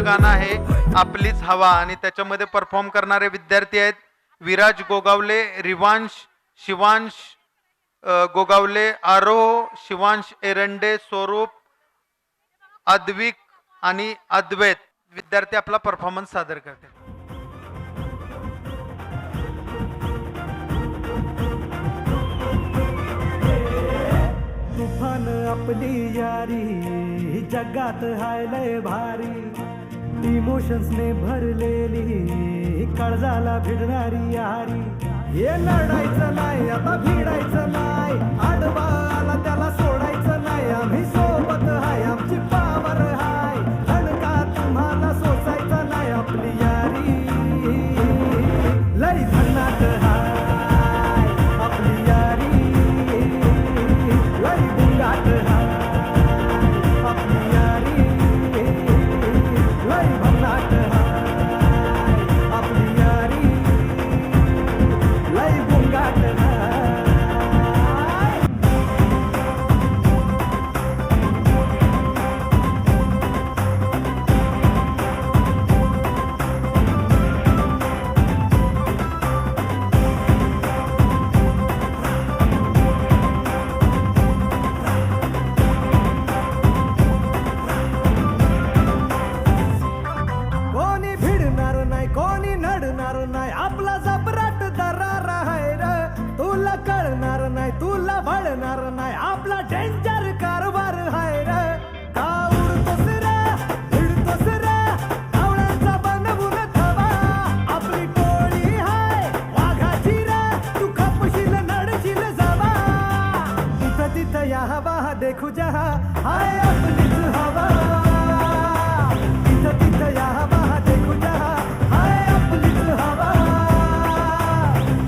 गाणं आहे आपलीच हवा आणि त्याच्यामध्ये परफॉर्म करणारे विद्यार्थी आहेत विराज गोगावले, रिवांश, शिवांश गोगावले, आरोह, शिवांश एरंडे, स्वरूप, अद्विक आणि अद्वैत. विद्यार्थी आपला परफॉर्मन्स सादर करते. तुफान आपली यारी जगात हाय लय भारी, इमोशन्स ने भरलेली काळजाला भिडणारी यारी. हे लढायचं नाही आता भिडायचं नाही, आडवा आला त्याला सोडायचं नाही. आम्ही सोबत हाय आमची पावर हाय, धडका तुम्हाला सोसायचा नाही. आपली यारी लय भन्नाट हाय, आपली यारी लय बुंगाट हाय, आपली यारी लय भन्नाट हाय, आपली यारी लय बुंगाट हाय. कोणी भिडणार नाही, कोणी नडणार नाही, आपला जबराट दरार आहे रे. तुला कळणार नाही, तुला भळणार नाही, आपला डेंजर कारभार आहे रे. का उडतोस रे, भिडतोस रे, कावळ्यांचा बनवून थवा. आपली टोळी हाय वाघाची रे, तू खपशील नडशील जावा. तिथं तिथं या हवा देखू जहा, हाय आपलीच हवा. तिथं तिथं या हवा देखू जहा, हाय आपलीच हवा.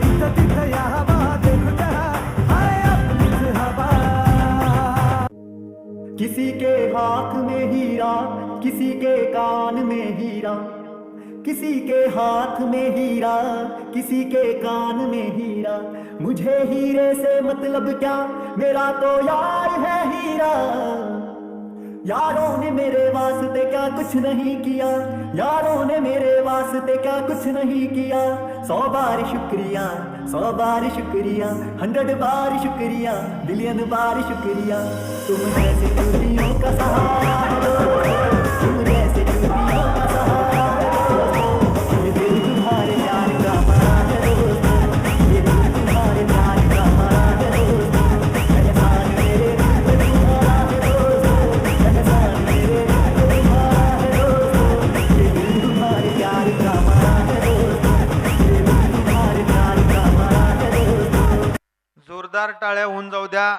तिथं तिथं या हवा देखू जहा, हाय आपलीच हवा. किसी के हाथ में हीरा, किसी के कान में हीरा, किसी के हाथ में हीरा, किसी के कान में हीरा. मुझे हीरे से मतलब क्या, मेरा तो यार है हीरा. यारों ने मेरे वास्ते क्या कुछ नहीं किया, यारों ने मेरे वास्ते क्या कुछ नहीं किया. 100 बार शुक्रिया, 100 बार शुक्रिया, 100 बार शुक्रिया, बिलियन बार शुक्रिया. तुम जैसे चूड़ियों का सहारा दो, तुम जैसे चूड़ियों का सहारा दो. ये दिल तुम्हारे प्यार का मान दोस्तों, ये दिल तुम्हारे प्यार का मान दोस्तों. एहसान मेरे दिल पे तुम्हारा है दोस्तों, एहसान मेरे दिल पे तुम्हारा है दोस्तों. ये दिल तुम्हारे प्यार का मान दोस्तों, ये दिल तुम्हारे प्यार का मान दोस्तों. जोरदार टाळ्या होऊन जाऊ द्या